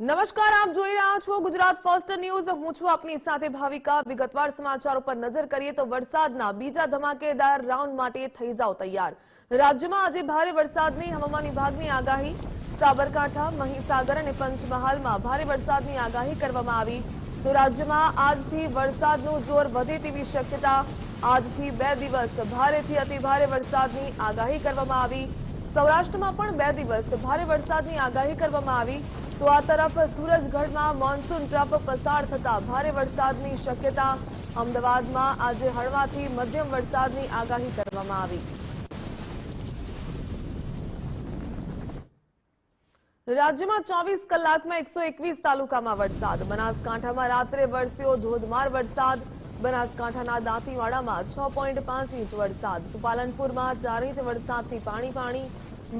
નમસ્કાર, આપ જોઈ રહ્યા છો ગુજરાત ફર્સ્ટ ન્યૂઝ। હું છું આપની સાથે ભાવિકા। વિગતવાર સમાચારો પર નજર કરીએ તો વરસાદના બીજા ધમાકેદાર રાઉન્ડ માટે થઈ જાવ તૈયાર। રાજ્યમાં આજે ભારે વરસાદની હવામાન વિભાગની આગાહી। સાબરકાંઠા, મહીસાગર અને પંચમહાલમાં ભારે વરસાદની આગાહી કરવામાં આવી। તો રાજ્યમાં આજથી વરસાદનું જોર વધે તેવી શક્યતા। આજથી 2 દિવસ ભારેથી અતિભારે વરસાદની આગાહી કરવામાં આવી। સૌરાષ્ટ્રમાં પણ 2 દિવસ ભારે વરસાદની આગાહી કરવામાં આવી। તો આ તરફ સુરજગઢમાં મોન્સૂન ટ્રફ પસાર થતા ભારે વરસાદની શક્યતા। અમદાવાદમાં આજે હળવાથી મધ્યમ વરસાદની આગાહી કરવામાં આવી। રાજ્યમાં 24 કલાકમાં 121 તાલુકામાં વરસાદ। બનાસકાંઠામાં રાત્રે વરસ્યો ધોધમાર વરસાદ। બનાસકાંઠાના દાંતીવાડામાં 6.5 ઇંચ વરસાદ। તો પાલનપુરમાં 4 ઇંચ વરસાદથી પાણી।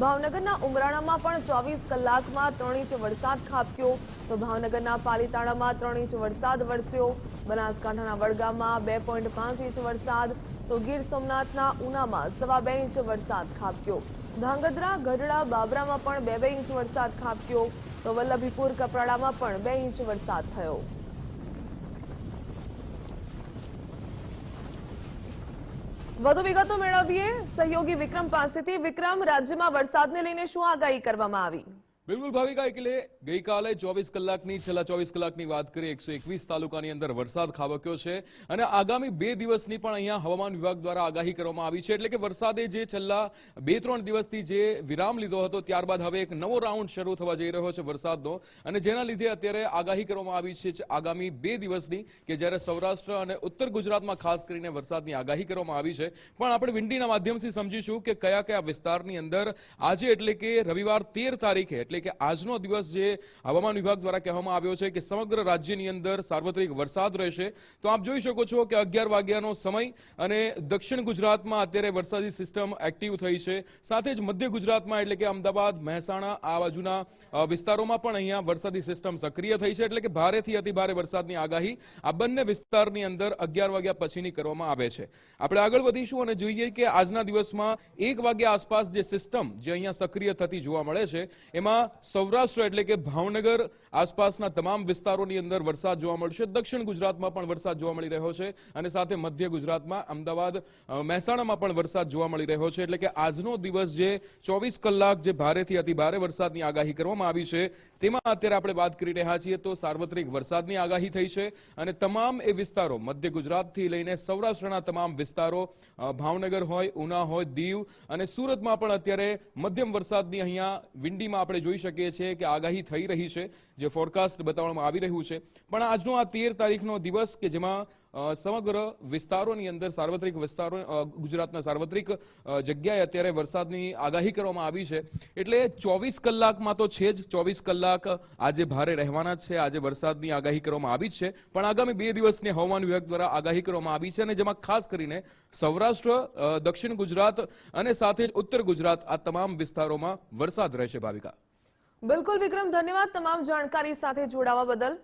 ભાવનગરના ઉમરાણામાં પણ 24 કલાકમાં 3 ઇંચ વરસાદ ખાબક્યો। તો ભાવનગરના પાલીતાણામાં 3 ઇંચ વરસાદ વરસ્યો। બનાસકાંઠાના વડગામમાં 2.5 ઇંચ વરસાદ। તો ગીર સોમનાથના ઉનામાં 2.25 ઇંચ વરસાદ ખાબક્યો। ધાંગધ્રા, ગઢડા, બાબરામાં પણ 2 ઇંચ વરસાદ ખાબક્યો। તો વલ્લભીપુર, કપરાડામાં પણ 2 ઇંચ વરસાદ થયો। વધુ વિગતો મેળવીએ સહયોગી વિક્રમ પાસેથી। વિક્રમ, રાજ્યમાં વરસાદને લઈને શું આગાહી કરવામાં આવી? બિલકુલ ભાવિકા, એટલે ગઈકાલે 24 કલાકની છેલ્લા 24 કલાકની વાત કરીએ 121 તાલુકાની અંદર વરસાદ ખાબક્યો છે અને આગામી 2 દિવસની પણ અહીંયા હવામાન વિભાગ દ્વારા આગાહી કરવામાં આવી છે। એટલે કે વરસાદે જે છેલ્લા 2-3 દિવસથી જે વિરામ લીધો હતો ત્યારબાદ હવે એક નવો રાઉન્ડ શરૂ થવા જઈ રહ્યો છે વરસાદનો, અને જેના લીધે અત્યારે આગાહી કરવામાં આવી છે આગામી 2 દિવસની, કે જ્યારે સૌરાષ્ટ્ર અને ઉત્તર ગુજરાતમાં ખાસ કરીને વરસાદની આગાહી કરવામાં આવી છે। પણ આપણે વિંડીના માધ્યમથી સમજીશું કે કયા કયા વિસ્તારની અંદર આજે એટલે કે રવિવાર 13 તારીખે એટલે કે આજનો દિવસ જે હવામાન વિભાગ દ્વારા કહેવામાં આવ્યો છે કે સમગ્ર રાજ્યની અંદર સાર્વત્રિક વરસાદ રહેશે। તો આપ જોઈ શકો છો કે 11 વાગ્યાનો સમય અને દક્ષિણ ગુજરાતમાં અત્યારે વરસાદી સિસ્ટમ એક્ટિવ થઈ છે। સાથે જ મધ્ય ગુજરાતમાં એટલે કે અમદાવાદ, મહેસાણા આ બાજુના વિસ્તારોમાં પણ અહીંયા વરસાદી સિસ્ટમ સક્રિય થઈ છે। એટલે કે ભારેથી અતિભારે વરસાદની આગાહી આ બંને વિસ્તારની અંદર 11 વાગ્યા પછીની કરવામાં આવે છે। આપણે આગળ વધીશું અને જોઈએ કે આજના દિવસમાં 1 વાગ્યા આસપાસ જે સિસ્ટમ જે અહીંયા સક્રિય થતી જોવા મળે છે એમાં સૌરાષ્ટ્ર એટલે કે ભાવનગર આસપાસના તમામ વિસ્તારોની અંદર વરસાદ જોવા મળશે। દક્ષિણ ગુજરાતમાં પણ વરસાદ જોવા મળી રહ્યો છે અને સાથે મધ્ય ગુજરાતમાં અમદાવાદ, મહેસાણામાં પણ વરસાદ જોવા મળી રહ્યો છે। એટલે કે આજનો દિવસ જે 24 કલાક જે ભારેથી અતિભારે વરસાદની આગાહી કરવામાં આવી છે તેમાં અત્યારે આપણે વાત કરી રહ્યા છીએ તો સાર્વત્રિક વરસાદની આગાહી થઈ છે અને તમામ એ વિસ્તારો મધ્ય ગુજરાતથી લઈને સૌરાષ્ટ્રના તમામ વિસ્તારો, ભાવનગર હોય, ઉના હોય, દીવ અને સુરતમાં પણ અત્યારે મધ્યમ વરસાદની અહીંયા વિંડીમાં આપણે જોઈ શકીએ છીએ કે આગાહી થઈ રહી છે, જે ફોરકાસ્ટ બતાવવામાં આવી રહ્યું છે। પણ આજનો આ 13 તારીખનો દિવસ કે જેમાં સમગ્ર વિસ્તારોની અંદર સાર્વત્રિક વિસ્તારો ગુજરાતના સાર્વત્રિક જગ્યાએ અત્યારે વરસાદની આગાહી કરવામાં આવી છે। એટલે 24 કલાકમાં તો છે જ 24 કલાક આજે ભારે રહેવાના જ છે, આજે વરસાદની આગાહી કરવામાં આવી જ છે। પણ આગામી 2 દિવસની હવામાન વિભાગ દ્વારા આગાહી કરવામાં આવી છે અને જેમાં ખાસ કરીને સૌરાષ્ટ્ર, દક્ષિણ ગુજરાત અને સાથે જ ઉત્તર ગુજરાત આ તમામ વિસ્તારોમાં વરસાદ રહેશે। ભાવિકા, બિલકુલ વિક્રમ, ધન્યવાદ તમામ જાણકારી સાથે જોડાવા બદલ।